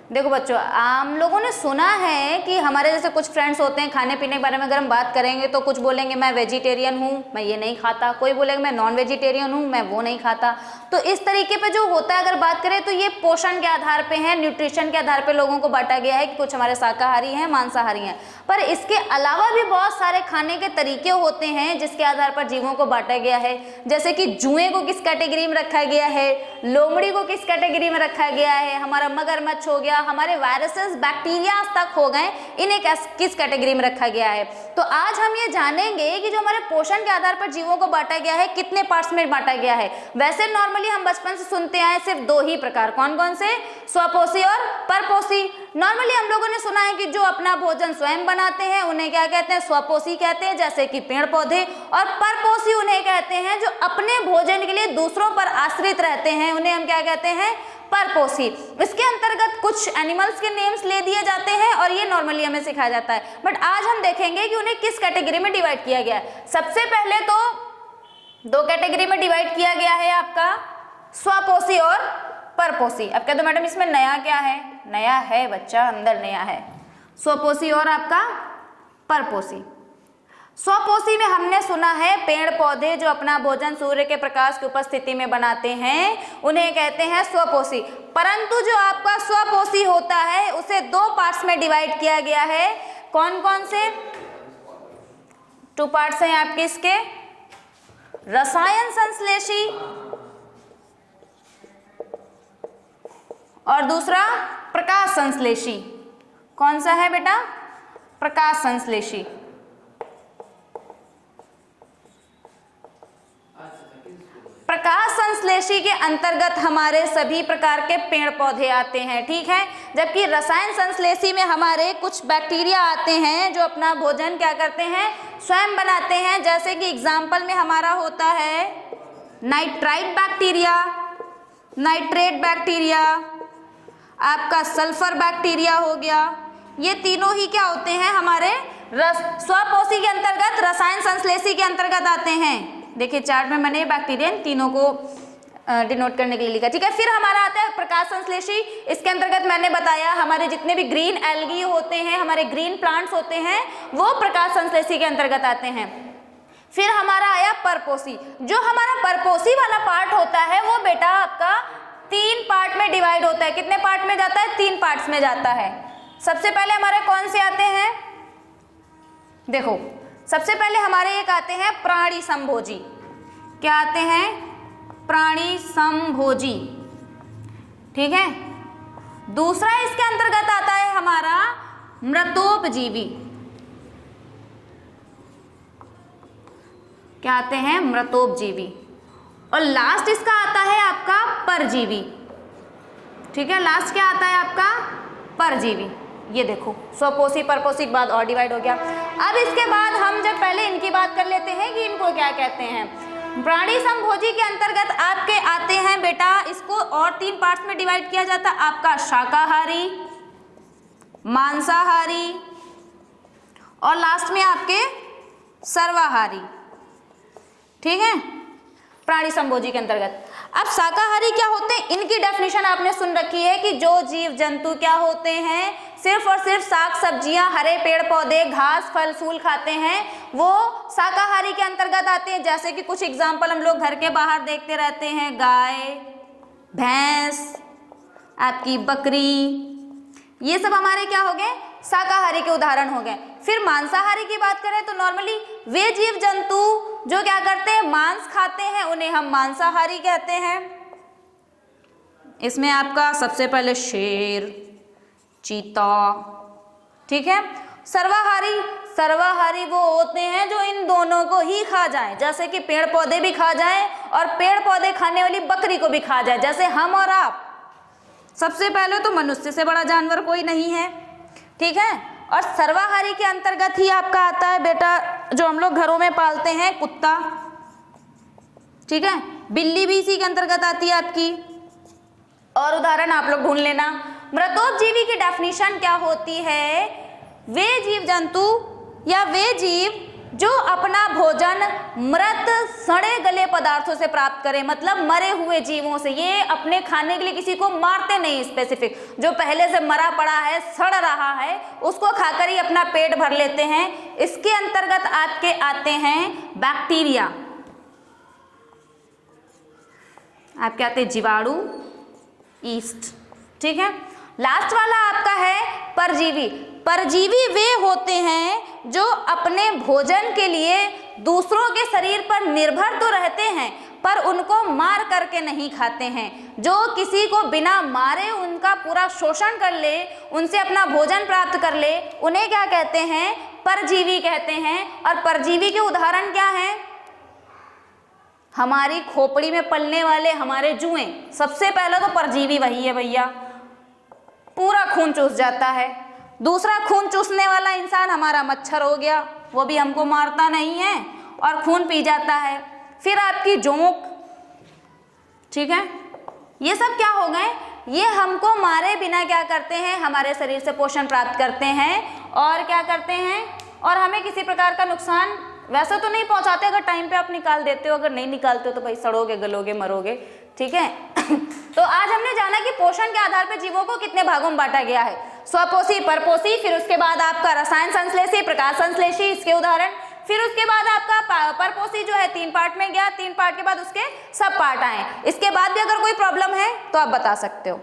देखो बच्चों, हम लोगों ने सुना है कि हमारे जैसे कुछ फ्रेंड्स होते हैं, खाने पीने के बारे में अगर हम बात करेंगे तो कुछ बोलेंगे मैं वेजिटेरियन हूँ, मैं ये नहीं खाता, कोई बोलेगा मैं नॉन वेजिटेरियन हूँ, मैं वो नहीं खाता। तो इस तरीके पे जो होता है, अगर बात करें तो ये पोषण के आधार पे है, न्यूट्रिशन के आधार पे लोगों को बांटा गया है कि कुछ हमारे शाकाहारी हैं, मांसाहारी हैं। पर इसके अलावा भी बहुत सारे खाने के तरीके होते हैं जिसके आधार पर जीवों को बांटा गया है। जैसे कि जुएं को किस कैटेगरी में रखा गया है, लोमड़ी को किस कैटेगरी में रखा गया है, हमारा मगरमच्छ हो गया, हमारे वायरसेस बैक्टीरिया तक हो गए, इन्हें किस कैटेगरी में रखा गया है। तो आज हम ये जानेंगे कि जो हमारे पोषण के आधार पर जीवों को बांटा गया है कितने पार्ट्स में बांटा गया है। वैसे नॉर्मली हम बचपन से सुनते आए सिर्फ दो ही प्रकार, कौन कौन से, स्वपोषी और परपोषी। नॉर्मली हम लोगों ने सुना है कि जो अपना भोजन स्वयं बनाते हैं उन्हें क्या कहते हैं, स्वपोषी कहते हैं, जैसे कि पेड़ पौधे। और परपोषी उन्हें कहते हैं जो अपने भोजन के लिए दूसरों पर आश्रित रहते हैं, उन्हें हम क्या कहते हैं, परपोषी। इसके अंतर्गत कुछ एनिमल्स के नेम्स ले दिए जाते हैं और ये नॉर्मली हमें सिखाया जाता है। बट आज हम देखेंगे कि उन्हें किस कैटेगरी में डिवाइड किया गया है। सबसे पहले तो दो कैटेगरी में डिवाइड किया गया है आपका, स्वपोषी और परपोषी। अब कह दो मैडम इसमें नया क्या है, नया है बच्चा, अंदर नया है, स्वपोषी और आपका परपोषी। स्वपोषी में हमने सुना है पेड़ पौधे जो अपना भोजन सूर्य के प्रकाश की उपस्थिति में बनाते हैं उन्हें कहते हैं स्वपोषी। परंतु जो आपका स्वपोषी होता है उसे दो पार्ट्स में डिवाइड किया गया है। कौन कौन से, टू पार्ट्स हैं आपके इसके, रसायन संश्लेषी और दूसरा प्रकाश संश्लेषी। कौन सा है बेटा, प्रकाश संश्लेषी। प्रकाश संश्लेषी के अंतर्गत हमारे सभी प्रकार के पेड़ पौधे आते हैं, ठीक है। जबकि रसायन संश्लेषी में हमारे कुछ बैक्टीरिया आते हैं जो अपना भोजन क्या करते हैं, स्वयं बनाते हैं। जैसे कि एग्जाम्पल में हमारा होता है नाइट्राइट बैक्टीरिया, नाइट्रेट बैक्टीरिया, आपका सल्फर बैक्टीरिया हो गया। ये तीनों ही क्या होते हैं, हमारे स्वपोषी के अंतर्गत, रसायन संश्लेषी के अंतर्गत आते हैं। देखिए चार्ट में मैंने बैक्टीरिया तीनों को डिनोट करने के लिए लिखा, ठीक है। फिर हमारा आता है प्रकाश संश्लेषी। इसके अंतर्गत मैंने बताया हमारे जितने भी ग्रीन एल्गी होते हैं, हमारे ग्रीन प्लांट्स होते हैं, वो प्रकाश संश्लेषी के अंतर्गत आते हैं। फिर हमारा आया परपोषी। जो हमारा परपोषी वाला पार्ट होता है वो बेटा आपका तीन पार्ट में डिवाइड होता है। कितने पार्ट में जाता है, तीन पार्ट्स में जाता है। सबसे पहले हमारे कौन से आते हैं, देखो सबसे पहले हमारे एक आते हैं प्राणी संभोजी। क्या आते हैं, प्राणी संभोजी, ठीक है। दूसरा इसके अंतर्गत आता है हमारा मृतोपजीवी। क्या आते हैं, मृतोपजीवी। और लास्ट इसका आता है आपका परजीवी, ठीक है। लास्ट क्या आता है आपका, परजीवी। ये देखो स्वपोषी परपोषी के बाद और डिवाइड हो गया। अब इसके बाद हम जब पहले इनकी बात कर लेते हैं कि इनको क्या कहते हैं। प्राणी संभोजी के अंतर्गत आपके आते हैं बेटा, इसको और तीन पार्ट्स में डिवाइड किया जाता है, आपका शाकाहारी, मांसाहारी और लास्ट में आपके सर्वाहारी, ठीक है, प्राणी संभोजी के अंतर्गत। अब शाकाहारी क्या होते हैं, इनकी डेफिनेशन आपने सुन रखी है कि जो जीव जंतु क्या होते हैं, सिर्फ और सिर्फ साग सब्जियां, हरे पेड़ पौधे, घास फल फूल खाते हैं, वो शाकाहारी के अंतर्गत आते हैं। जैसे कि कुछ एग्जाम्पल हम लोग घर के बाहर देखते रहते हैं, गाय, भैंस, आपकी बकरी, ये सब हमारे क्या हो गए, शाकाहारी के उदाहरण हो गए। फिर मांसाहारी की बात करें तो नॉर्मली वे जीव जंतु जो क्या करते हैं, मांस खाते हैं, उन्हें हम मांसाहारी कहते हैं। इसमें आपका सबसे पहले शेर, चीता, ठीक है। सर्वाहारी, सर्वाहारी वो होते हैं जो इन दोनों को ही खा जाए, जैसे कि पेड़ पौधे भी खा जाए और पेड़ पौधे खाने वाली बकरी को भी खा जाए, जैसे हम और आप। सबसे पहले तो मनुष्य से बड़ा जानवर कोई नहीं है, ठीक है। और सर्वाहारी के अंतर्गत ही आपका आता है बेटा जो हम लोग घरों में पालते हैं, कुत्ता, ठीक है। बिल्ली भी इसी के अंतर्गत आती है आपकी। और उदाहरण आप लोग ढूंढ लेना। मृतोपजीवी की डेफिनेशन क्या होती है, वे जीव जंतु या वे जीव जो अपना भोजन मृत सड़े गले पदार्थों से प्राप्त करे, मतलब मरे हुए जीवों से। ये अपने खाने के लिए किसी को मारते नहीं, स्पेसिफिक जो पहले से मरा पड़ा है, सड़ रहा है, उसको खाकर ही अपना पेट भर लेते हैं। इसके अंतर्गत आपके आते हैं बैक्टीरिया, आपके आते हैं जीवाणु, ईस्ट, ठीक है। लास्ट वाला आपका है परजीवी। परजीवी वे होते हैं जो अपने भोजन के लिए दूसरों के शरीर पर निर्भर तो रहते हैं पर उनको मार करके नहीं खाते हैं। जो किसी को बिना मारे उनका पूरा शोषण कर ले, उनसे अपना भोजन प्राप्त कर ले, उन्हें क्या कहते हैं? परजीवी कहते हैं। और परजीवी के उदाहरण क्या हैं? हमारी खोपड़ी में पलने वाले हमारे जुएं, सबसे पहले तो परजीवी वही है भैया, पूरा खून चूस जाता है। दूसरा, खून चूसने वाला इंसान हमारा मच्छर हो गया, वो भी हमको मारता नहीं है और खून पी जाता है। फिर आपकी जोंक, ठीक है, ये सब क्या हो गए? ये हमको मारे बिना क्या करते हैं? हमारे शरीर से पोषण प्राप्त करते हैं और क्या करते हैं? और हमें किसी प्रकार का नुकसान वैसे तो नहीं पहुंचाते, अगर टाइम पे आप निकाल देते हो। अगर नहीं निकालते हो तो भाई सड़ोगे, गलोगे, मरोगे, ठीक है। तो आज हमने जाना कि पोषण के आधार पर जीवों को कितने भागों में बांटा गया है। स्वपोषी, परपोषी, फिर उसके बाद आपका रसायन संश्लेषी, प्रकाश संश्लेषी, इसके उदाहरण, फिर उसके बाद आपका परपोषी जो है 3 पार्ट में गया, 3 पार्ट के बाद उसके सब पार्ट आए। इसके बाद भी अगर कोई प्रॉब्लम है तो आप बता सकते हो।